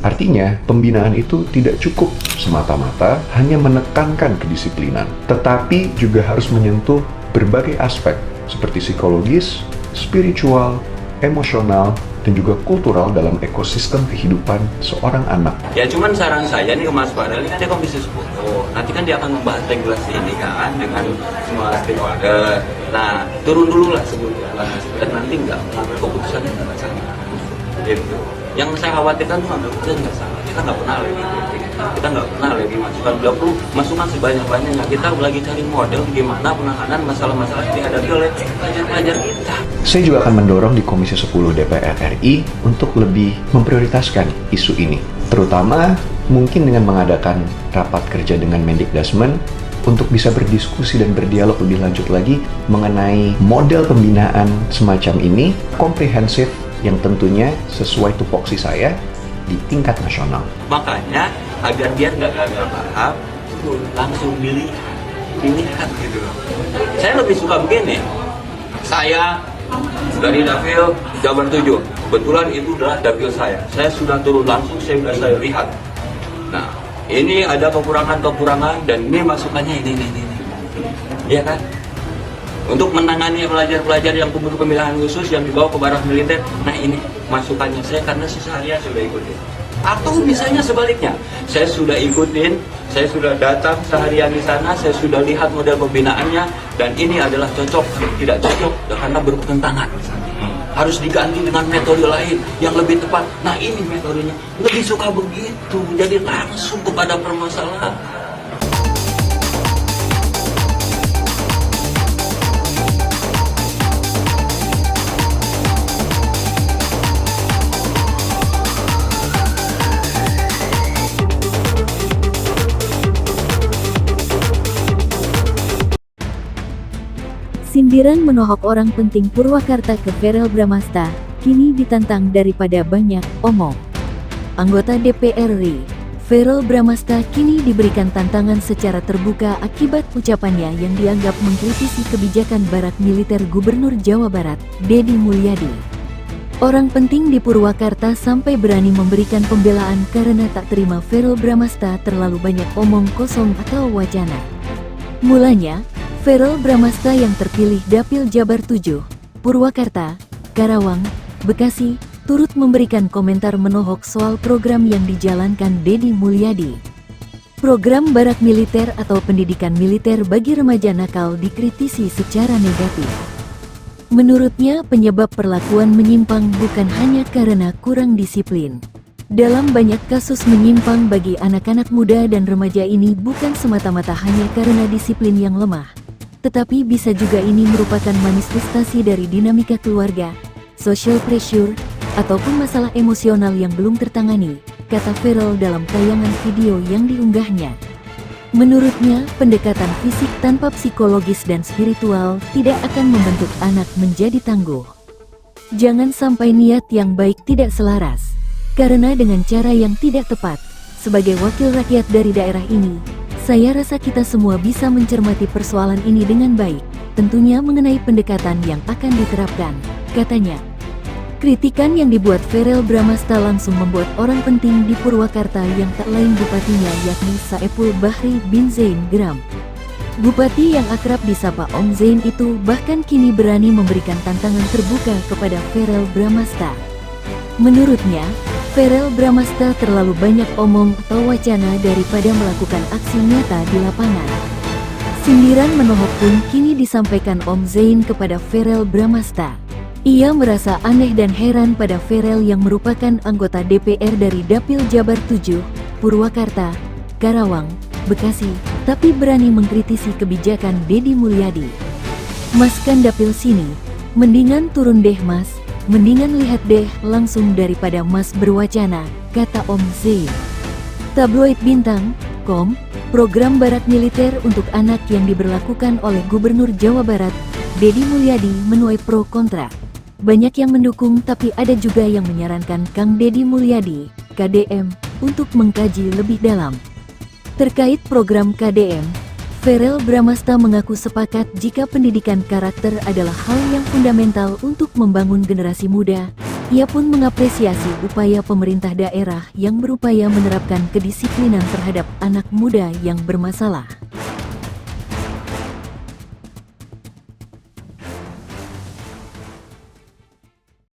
Artinya, pembinaan itu tidak cukup semata-mata hanya menekankan kedisiplinan, tetapi juga harus menyentuh berbagai aspek seperti psikologis, spiritual, emosional, dan juga kultural dalam ekosistem kehidupan seorang anak. Ya cuman saran saya nih ke Mas Farel, ini kan dia Komisi 10. Nanti kan dia akan membahas regulasi ini kan dengan semua stakeholder. Nah, turun dulu lah sebelumnya. Dan nanti nggak mengambil keputusan yang nggak salah. Gitu. Yang saya khawatirkan tuh ngambil keputusan nggak salah. Kita nggak pernah lagi kritik. Kita nggak pernah lagi masukan. Beliau perlu masukan sebanyak-banyaknya. Kita lagi cari model gimana penanganan masalah-masalah yang dihadapi oleh pelajar-pelajar kita. Saya juga akan mendorong di Komisi 10 DPR RI untuk lebih memprioritaskan isu ini. Terutama mungkin dengan mengadakan rapat kerja dengan Mendikbudrismen untuk bisa berdiskusi dan berdialog lebih lanjut lagi mengenai model pembinaan semacam ini, komprehensif, yang tentunya sesuai tupoksi saya di tingkat nasional. Makanya agar dia nggak gagal paham, langsung dilihat gitu loh. Saya lebih suka begini. Saya dari Dapil Jabar 7, kebetulan itu adalah dapil saya. Saya sudah turun langsung, saya lihat. Nah, ini ada kekurangan-kekurangan dan ini masukannya ini. Iya kan? Untuk menangani pelajar-pelajar yang kumpul pemilihan khusus yang dibawa ke barak militer, nah ini masukannya saya karena seharian sudah ikutin. Atau misalnya sebaliknya, saya sudah ikutin, saya sudah datang seharian di sana, saya sudah lihat model pembinaannya, dan ini adalah cocok, tidak cocok, karena bertentangan. Harus diganti dengan metode lain yang lebih tepat. Nah ini metodenya, lebih suka begitu, jadi langsung kepada permasalahan. Sindiran menohok orang penting Purwakarta ke Verrel Bramasta, kini ditantang daripada banyak omong. Anggota DPR RI, Verrel Bramasta kini diberikan tantangan secara terbuka akibat ucapannya yang dianggap mengkritisi kebijakan barak militer Gubernur Jawa Barat, Deddy Mulyadi. Orang penting di Purwakarta sampai berani memberikan pembelaan karena tak terima Verrel Bramasta terlalu banyak omong kosong atau wacana. Mulanya, Verrel Bramasta yang terpilih Dapil Jabar 7, Purwakarta, Karawang, Bekasi, turut memberikan komentar menohok soal program yang dijalankan Deddy Mulyadi. Program barak militer atau pendidikan militer bagi remaja nakal dikritisi secara negatif. Menurutnya, penyebab perlakuan menyimpang bukan hanya karena kurang disiplin. Dalam banyak kasus menyimpang bagi anak-anak muda dan remaja ini bukan semata-mata hanya karena disiplin yang lemah, tetapi bisa juga ini merupakan manifestasi dari dinamika keluarga, social pressure, ataupun masalah emosional yang belum tertangani, kata Verrel dalam tayangan video yang diunggahnya. Menurutnya, pendekatan fisik tanpa psikologis dan spiritual tidak akan membentuk anak menjadi tangguh. Jangan sampai niat yang baik tidak selaras, karena dengan cara yang tidak tepat, sebagai wakil rakyat dari daerah ini, saya rasa kita semua bisa mencermati persoalan ini dengan baik, tentunya mengenai pendekatan yang akan diterapkan, katanya. Kritikan yang dibuat Verrel Bramasta langsung membuat orang penting di Purwakarta yang tak lain bupatinya yakni Saepul Bahri bin Zain geram. Bupati yang akrab disapa Om Zain itu bahkan kini berani memberikan tantangan terbuka kepada Verrel Bramasta. Menurutnya, Verrel Bramasta terlalu banyak omong atau wacana daripada melakukan aksi nyata di lapangan. Sindiran menohok pun kini disampaikan Om Zain kepada Verrel Bramasta. Ia merasa aneh dan heran pada Verrel yang merupakan anggota DPR dari Dapil Jabar 7, Purwakarta, Karawang, Bekasi, tapi berani mengkritisi kebijakan Deddy Mulyadi. Mas kan dapil sini, mendingan turun deh mas. Mendingan lihat deh langsung daripada mas berwacana, kata Om Zain. Tabloid Bintang.com, program barak militer untuk anak yang diberlakukan oleh Gubernur Jawa Barat, Deddy Mulyadi menuai pro kontra. Banyak yang mendukung tapi ada juga yang menyarankan Kang Deddy Mulyadi, KDM, untuk mengkaji lebih dalam. Terkait program KDM, Verrel Bramasta mengaku sepakat jika pendidikan karakter adalah hal yang fundamental untuk membangun generasi muda, Ia pun mengapresiasi upaya pemerintah daerah yang berupaya menerapkan kedisiplinan terhadap anak muda yang bermasalah.